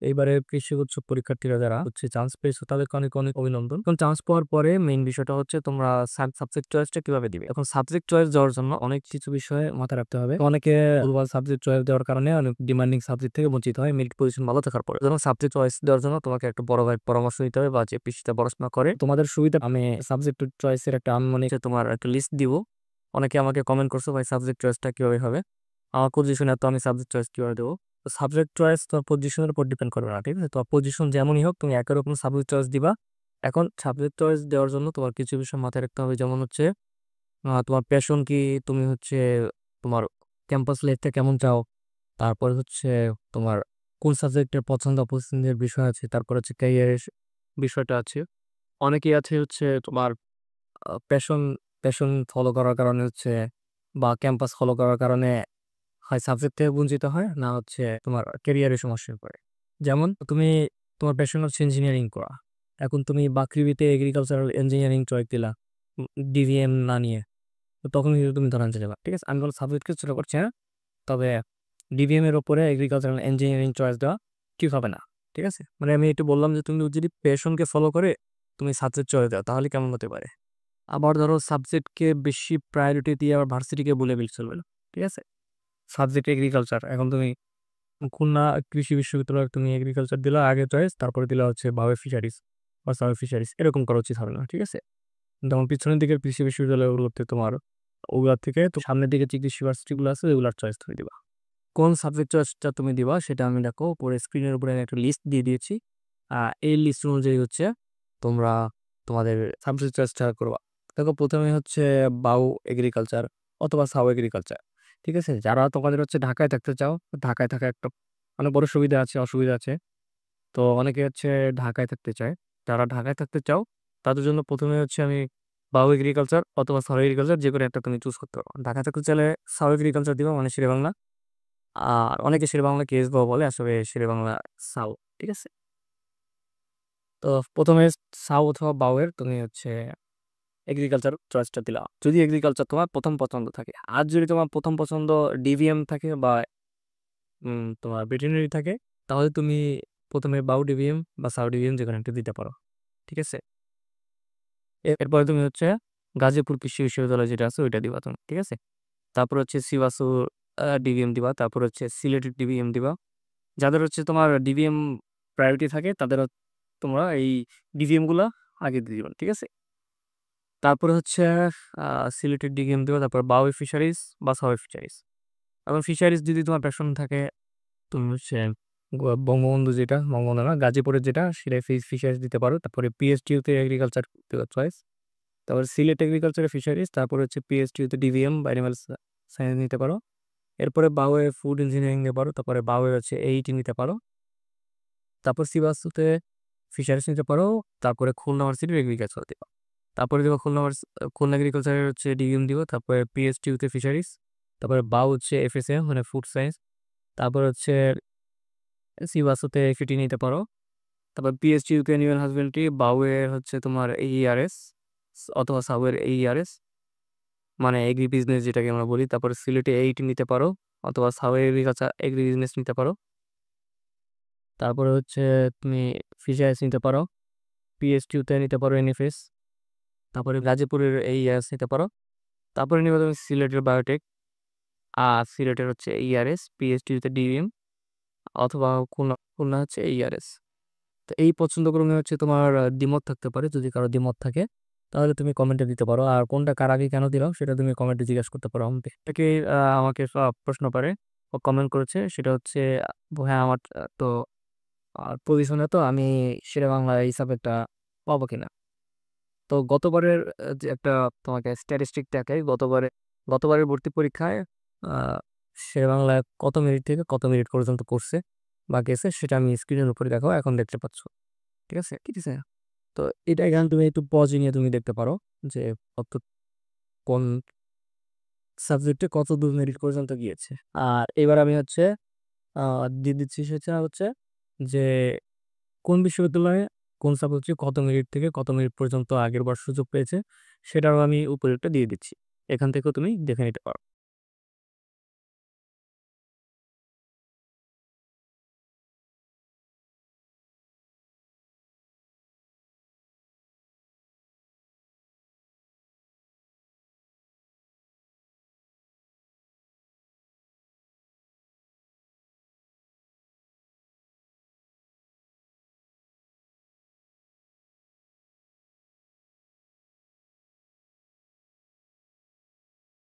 এইবারে কৃষি উচ্চ পরীক্ষার্থীরা যারা হচ্ছে চান্স পেয়েছো তাদেরকে অনেক অনেক অভিনন্দন। এখন চান্স পাওয়ার পরে মেইন বিষয়টা হচ্ছে তোমরা সাবজেক্ট চয়েসটা কিভাবে দিবে। এখন সাবজেক্ট চয়েস দেওয়ার জন্য অনেক কিছু বিষয়ে মাথায় রাখতে হবে। অনেকে ভুলভাল সাবজেক্ট চয়েস দেওয়ার কারণে অনেক ডিমান্ডিং সাবজেক্ট থেকে বঞ্চিত হয় মেরিট পজিশন ভালো থাকার পরে। যেমন সাবজেক্ট চয়েস দেওয়ার জন্য তোমাকে একটা বড় ভাই পরামর্শ নিতে হবে বা যে পিসিটা পড়াশোনা করে তোমাদের সুবিধা। আমি সাবজেক্ট চয়েসের একটা তোমার একটা লিস্ট দিব। অনেকে আমাকে কমেন্ট করছো ভাই সাবজেক্ট চয়েসটা কিভাবে হবে, আমার পজিশনে তো আমি সাবজেক্ট চয়েস কিভাবে দেবো। সাবজেক্ট চয়েস তোমার পজিশনের উপর ডিপেন্ড করবে না, ঠিক আছে। তোমার পজিশন যেমনই হোক তুমি একই রকম সাবজেক্ট চয়েস দিবা। এখন সাবজেক্ট চয়েস দেওয়ার জন্য তোমার কিছু বিষয় মাথায় রাখতে হবে, যেমন হচ্ছে তোমার প্যাশন কি, তুমি হচ্ছে তোমার ক্যাম্পাস লাইফটা কেমন চাও, তারপর হচ্ছে তোমার কোন সাবজেক্টের পছন্দ অপছন্দের বিষয় আছে, তারপর হচ্ছে ক্যারিয়ারের বিষয়টা আছে। অনেকেই আছে হচ্ছে তোমার প্যাশন প্যাশন ফলো করার কারণে হচ্ছে বা ক্যাম্পাস ফলো করার কারণে হয় সাবজেক্ট থেকে বঞ্চিত হয়, না হচ্ছে তোমার ক্যারিয়ারের সমস্যায় পড়ে। যেমন তুমি তোমার প্যাশন হচ্ছে ইঞ্জিনিয়ারিং করা, এখন তুমি বাকৃবিতে এগ্রিকালচারাল ইঞ্জিনিয়ারিং চয়েস দিলা ডিভিএম না নিয়ে, তো তখন কিন্তু তুমি ধরান যাবে, ঠিক আছে। আমি কোনো সাবজেক্টকে ছোট করছি না, তবে ডিভিএম এর উপরে এগ্রিকালচারাল ইঞ্জিনিয়ারিং চয়েস দেওয়া ঠিক হবে না, ঠিক আছে। মানে আমি একটু বললাম যে তুমি যদি প্যাশনকে ফলো করে তুমি সাবজেক্ট চয়েস দাও তাহলে কেমন হতে পারে। আবার ধরো সাবজেক্টকে বেশি প্রায়োরিটি দিয়ে আবার ভার্সিটিকে বলে বিল চলবে না, ঠিক আছে। সাবজেক্ট এগ্রিকালচার, এখন তুমি খুলনা কৃষি বিশ্ববিদ্যালয়ে তুমি এগ্রিকালচার দিলা আগে চয়েস, তারপরে দিলা হচ্ছে বায়ো ফিশারিজ বা সাবো ফিশারিজ, এরকম করা উচিত হবে না, ঠিক আছে। যেমন পিছনের দিকের কৃষি বিশ্ববিদ্যালয়গুলোতে তোমার ওগুলার থেকে তো সামনের দিকে যে কৃষি ভার্সিটিগুলো আছে ওগুলার চয়েস তুমি দিবা। কোন সাবজেক্ট চয়েসটা তুমি দিবা সেটা আমি দেখো উপরে স্ক্রিনের উপরে আমি একটা লিস্ট দিয়ে দিয়েছি। এই লিস্ট অনুযায়ী হচ্ছে তোমরা তোমাদের সাবজেক্ট চয়েসটা করবা। দেখো প্রথমে হচ্ছে বাউ এগ্রিকালচার অথবা সাউ এগ্রিকালচার, ঠিক আছে। যারা তোমাদের হচ্ছে ঢাকায় থাকতে চাও, ঢাকায় থাকা একটা অনেক বড় সুবিধা আছে অসুবিধা আছে। তো অনেকে হচ্ছে ঢাকায় থাকতে চায়, যারা ঢাকায় থাকতে চাও তাদের জন্য প্রথমে হচ্ছে আমি বাউ এগ্রিকালচার অথবা সাউ এগ্রিকালচার যে কোনো একটা তুমি চুজ করতে পারো। ঢাকায় থাকতে চাইলে সাউ এগ্রিকালচার দিবা মানে শেরে বাংলা, আর অনেকে শেরে বাংলা কেএস বাউ বলে, আসলে শেরে বাংলা সাউ, ঠিক আছে। তো প্রথমে সাউ অথবা বাউ এর তুমি হচ্ছে এগ্রিকালচার চয়েসটা দিলা যদি এগ্রিকালচার তোমার প্রথম পছন্দ থাকে। আর যদি তোমার প্রথম পছন্দ ডিভিএম থাকে বা তোমার ভেটেরিনারি থাকে, তাহলে তুমি প্রথমে বাউ ডিভিএম বা সাউ ডিভিএম যেখানে একটা দিতে পারো, ঠিক আছে। এরপরে তুমি হচ্ছে গাজীপুর কৃষি বিশ্ববিদ্যালয় যেটা আছে ওইটা দিবা তুমি, ঠিক আছে। তারপর হচ্ছে সিভাসু ডিভিএম দিবা, তারপর হচ্ছে সিলেটের ডিভিএম দিবা। যাদের হচ্ছে তোমার ডিভিএম প্রায়োরিটি থাকে তাদের তোমরা এই ডিভিএম গুলা আগে দিয়ে দিবা, ঠিক আছে। তারপরে হচ্ছে সিলেটের ডিভিএম দিবা, তারপর বাউই ফিশারিজ বা সাউই ফিশারিজ। এবং ফিশারিজ যদি তোমার প্যাশন থাকে তুমি হচ্ছে বঙ্গবন্ধু যেটা বঙ্গবন্ধু না গাজীপুরের যেটা সেটা ফিশারিজ দিতে পারো। তারপরে পিএইচডিউতে এগ্রিকালচার চয়েস, তারপর সিলেট এগ্রিকালচারের ফিশারিজ, তারপর হচ্ছে পিএইচডিউতে ডিভিএম বা অ্যানিমাল সায়েন্স নিতে পারো। এরপরে বাউয়ে ফুড ইঞ্জিনিয়ারিং নিতে পারো, তারপরে বাউয়ে হচ্ছে এইটি নিতে পারো, তারপর সিভাসুতে ফিশারিজ নিতে পারো, তারপরে খুলনা ভার্সিটির এগ্রিকালচার দিবা। তারপরে দিব খুলনা এগ্রিকালচারের হচ্ছে ডিএম দিব, তারপরে পিএইচডিউতে ফিশারিজ, তারপরে বাউ হচ্ছে এফএসএ মানে ফুড সায়েন্স, তারপর হচ্ছে সিভাসুতে এফিটি নিতে পারো, তারপর পিএইচডিউতে অ্যানিমাল হাজবেন্ড্রি, বাউয়ের হচ্ছে তোমার এইআরএস অথবা সাউয়ের এইআরএস মানে এগ্রি বিজনেস যেটাকে আমরা বলি। তারপরে সিলেটে এইটি নিতে পারো অথবা সাউয়ের এগ্রিকালচার এগ্রি বিজনেস নিতে পারো। তারপরে হচ্ছে তুমি ফিশারিজ নিতে পারো, পিএইচডিউতে নিতে পারো এনএফএস, তারপরে গাজীপুরের এইআরএস নিতে পারো। তারপরে নিবে তুমি সিলেটের বায়োটেক, আর সিলেটের হচ্ছে এইআরএস, পিএইচডিউতে ডিএম অথবা খুলনা খুলনা হচ্ছে এইআরএস। তো এই পছন্দক্রমে হচ্ছে তোমার দ্বিমত থাকতে পারে, যদি কারো দ্বিমত থাকে তাহলে তুমি কমেন্টে দিতে পারো। আর কোনটা কার আগে কেন দিলাম সেটা তুমি কমেন্টে জিজ্ঞাসা করতে পারো আমাকে। এটাকে আমাকে সব প্রশ্ন পারে ও কমেন্ট করেছে, সেটা হচ্ছে হ্যাঁ আমার তো পজিশনে তো আমি শেরে বাংলা এই সাবজেক্টটা পাবো কিনা। তো গতবারের যে একটা তোমাকে স্ট্যাটিস্টিক দেখাই, গতবারের ভর্তি পরীক্ষায় আহ শেরে বাংলায় কত মিনিট থেকে কত মিনিট পর্যন্ত করছে বা গেছে সেটা আমি স্ক্রিনের উপরে দেখো এখন দেখতে পাচ্ছ, ঠিক আছে। ঠিক আছে, তো এটা এখানে তুমি একটু পজ নিয়ে তুমি দেখতে পারো যে কত কোন সাবজেক্টে কত দূর মেরিট পর্যন্ত গিয়েছে। আর এবার আমি হচ্ছে দিয়ে দিচ্ছি সেটা হচ্ছে যে কোন বিশ্ববিদ্যালয়ে কোন সাবজেক্টে কত মিনিট থেকে কত মিনিট পর্যন্ত আগের বার সুযোগ পেয়েছে সেটাও আমি উপরে একটা দিয়ে দিচ্ছি, এখান থেকেও তুমি দেখে নিতে পারো।